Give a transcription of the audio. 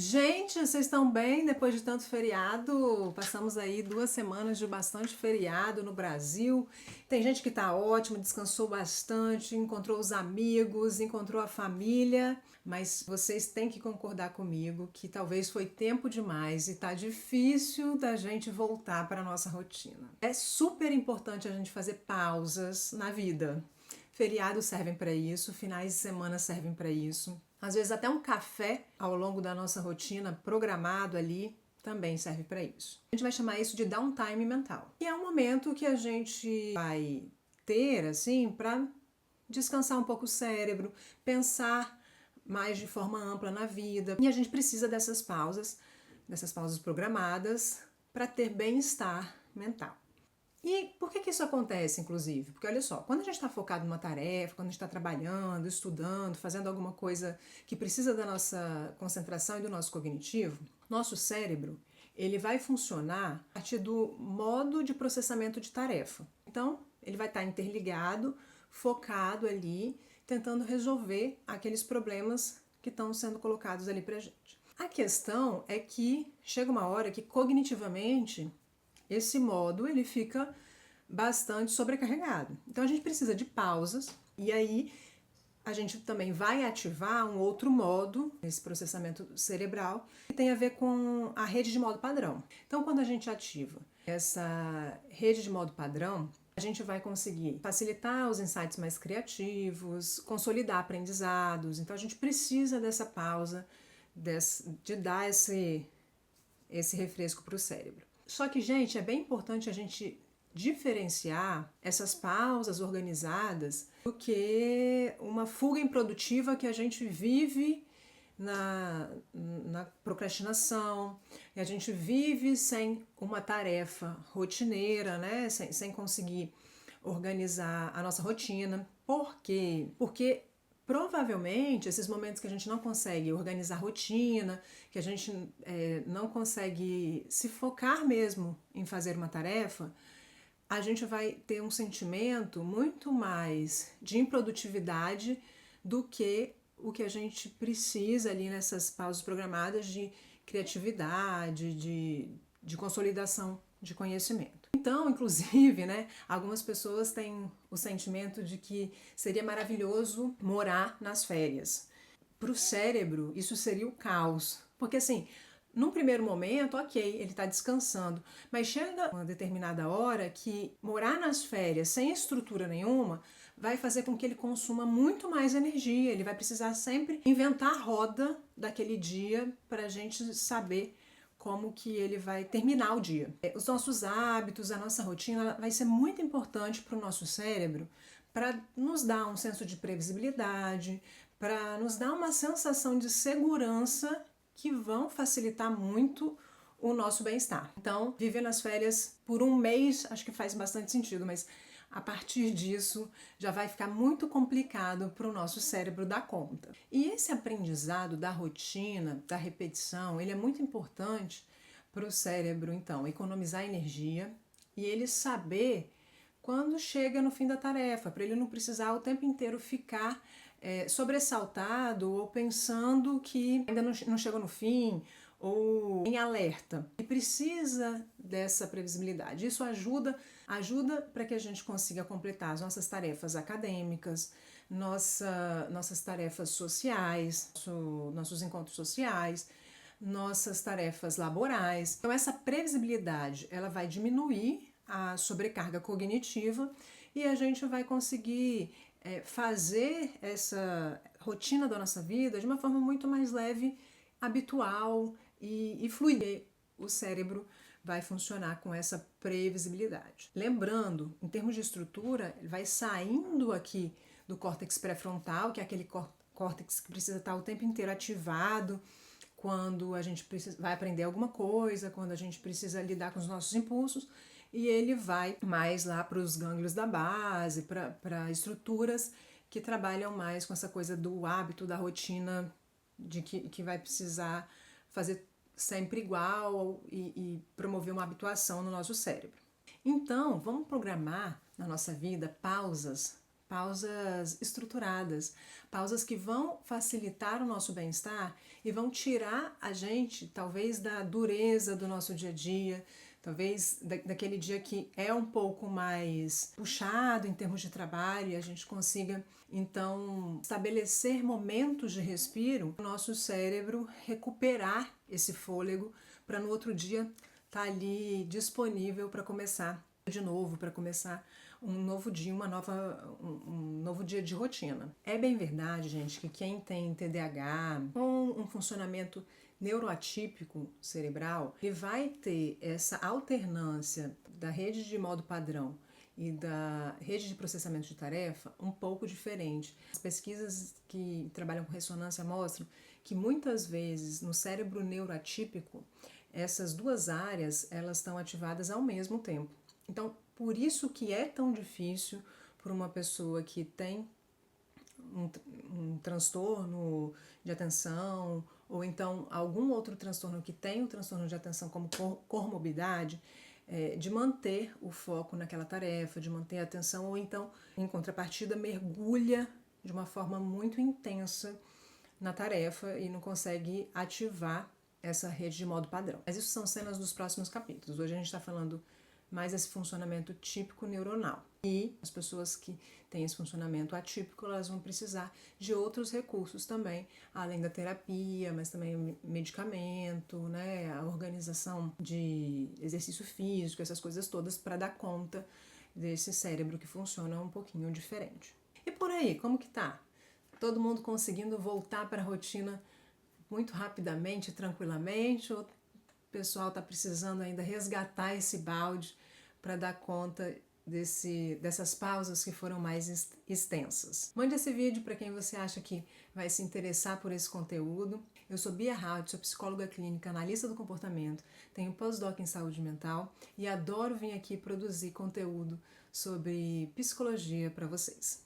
Gente, vocês estão bem depois de tanto feriado? Passamos aí 2 semanas de bastante feriado no Brasil. Tem gente que tá ótimo, descansou bastante, encontrou os amigos, encontrou a família, mas vocês têm que concordar comigo que talvez foi tempo demais e tá difícil da gente voltar para a nossa rotina. É super importante a gente fazer pausas na vida. Feriados servem para isso, finais de semana servem para isso. Às vezes até um café ao longo da nossa rotina programado ali também serve para isso. A gente vai chamar isso de downtime mental. E é um momento que a gente vai ter assim para descansar um pouco o cérebro, pensar mais de forma ampla na vida. E a gente precisa dessas pausas programadas para ter bem-estar mental. E por que isso acontece, inclusive? Porque olha só, quando a gente está focado numa tarefa, quando a gente está trabalhando, estudando, fazendo alguma coisa que precisa da nossa concentração e do nosso cognitivo, nosso cérebro ele vai funcionar a partir do modo de processamento de tarefa. Então, ele vai estar interligado, focado ali, tentando resolver aqueles problemas que estão sendo colocados ali pra gente. A questão é que chega uma hora que cognitivamente esse modo ele fica bastante sobrecarregado. Então a gente precisa de pausas e aí a gente também vai ativar um outro modo nesse processamento cerebral que tem a ver com a rede de modo padrão. Então quando a gente ativa essa rede de modo padrão, a gente vai conseguir facilitar os insights mais criativos, consolidar aprendizados. Então a gente precisa dessa pausa, de dar esse refresco para o cérebro. Só que, gente, é bem importante a gente diferenciar essas pausas organizadas do que uma fuga improdutiva que a gente vive na procrastinação, e a gente vive sem uma tarefa rotineira, né? Sem conseguir organizar a nossa rotina. Por quê? Porque provavelmente esses momentos que a gente não consegue organizar a rotina, que a gente não consegue se focar mesmo em fazer uma tarefa, a gente vai ter um sentimento muito mais de improdutividade do que o que a gente precisa ali nessas pausas programadas de criatividade, de consolidação de conhecimento. Então, inclusive, né, algumas pessoas têm o sentimento de que seria maravilhoso morar nas férias. Para o cérebro, isso seria o caos. Porque assim, num primeiro momento, ok, ele está descansando, mas chega uma determinada hora que morar nas férias sem estrutura nenhuma vai fazer com que ele consuma muito mais energia. Ele vai precisar sempre inventar a roda daquele dia para a gente saber como que ele vai terminar o dia. Os nossos hábitos, a nossa rotina vai ser muito importante para o nosso cérebro para nos dar um senso de previsibilidade, para nos dar uma sensação de segurança que vão facilitar muito o nosso bem-estar. Então, viver nas férias por um mês acho que faz bastante sentido, mas a partir disso já vai ficar muito complicado para o nosso cérebro dar conta. E esse aprendizado da rotina, da repetição, ele é muito importante para o cérebro, então, economizar energia e ele saber quando chega no fim da tarefa, para ele não precisar o tempo inteiro ficar sobressaltado ou pensando que ainda não chegou no fim ou em alerta. E precisa dessa previsibilidade. Isso ajuda para que a gente consiga completar as nossas tarefas acadêmicas, nossas tarefas sociais, nossos encontros sociais, nossas tarefas laborais. Então essa previsibilidade ela vai diminuir a sobrecarga cognitiva e a gente vai conseguir fazer essa rotina da nossa vida de uma forma muito mais leve, habitual e fluida. O cérebro vai funcionar com essa previsibilidade. Lembrando, em termos de estrutura, ele vai saindo aqui do córtex pré-frontal, que é aquele córtex que precisa estar o tempo inteiro ativado quando a gente vai aprender alguma coisa, quando a gente precisa lidar com os nossos impulsos, e ele vai mais lá para os gânglios da base, para estruturas que trabalham mais com essa coisa do hábito, da rotina, de que vai precisar fazer sempre igual e promover uma habituação no nosso cérebro. Então, vamos programar na nossa vida pausas pausas estruturadas, pausas que vão facilitar o nosso bem-estar e vão tirar a gente, talvez, da dureza do nosso dia a dia, talvez daquele dia que é um pouco mais puxado em termos de trabalho, e a gente consiga, então, estabelecer momentos de respiro, o nosso cérebro recuperar esse fôlego para no outro dia estar ali disponível para começar de novo, para começar um novo dia, um novo dia de rotina. É bem verdade, gente, que quem tem TDAH com um funcionamento neuroatípico cerebral, ele vai ter essa alternância da rede de modo padrão e da rede de processamento de tarefa um pouco diferente. As pesquisas que trabalham com ressonância mostram que muitas vezes no cérebro neuroatípico essas duas áreas elas estão ativadas ao mesmo tempo. Então, por isso que é tão difícil para uma pessoa que tem um transtorno de atenção ou então algum outro transtorno que tem o transtorno de atenção como comorbidade, de manter o foco naquela tarefa, de manter a atenção, ou então, em contrapartida, mergulha de uma forma muito intensa na tarefa e não consegue ativar essa rede de modo padrão. Mas isso são cenas dos próximos capítulos. Hoje a gente está falando mais esse funcionamento típico neuronal. E as pessoas que têm esse funcionamento atípico, elas vão precisar de outros recursos também, além da terapia, mas também medicamento, né, a organização de exercício físico, essas coisas todas para dar conta desse cérebro que funciona um pouquinho diferente. E por aí, como que tá? Todo mundo conseguindo voltar para a rotina muito rapidamente, tranquilamente, ou o pessoal está precisando ainda resgatar esse balde para dar conta dessas pausas que foram mais extensas. Mande esse vídeo para quem você acha que vai se interessar por esse conteúdo. Eu sou Bia Haupt, sou psicóloga clínica, analista do comportamento, tenho pós-doc em saúde mental e adoro vir aqui produzir conteúdo sobre psicologia para vocês.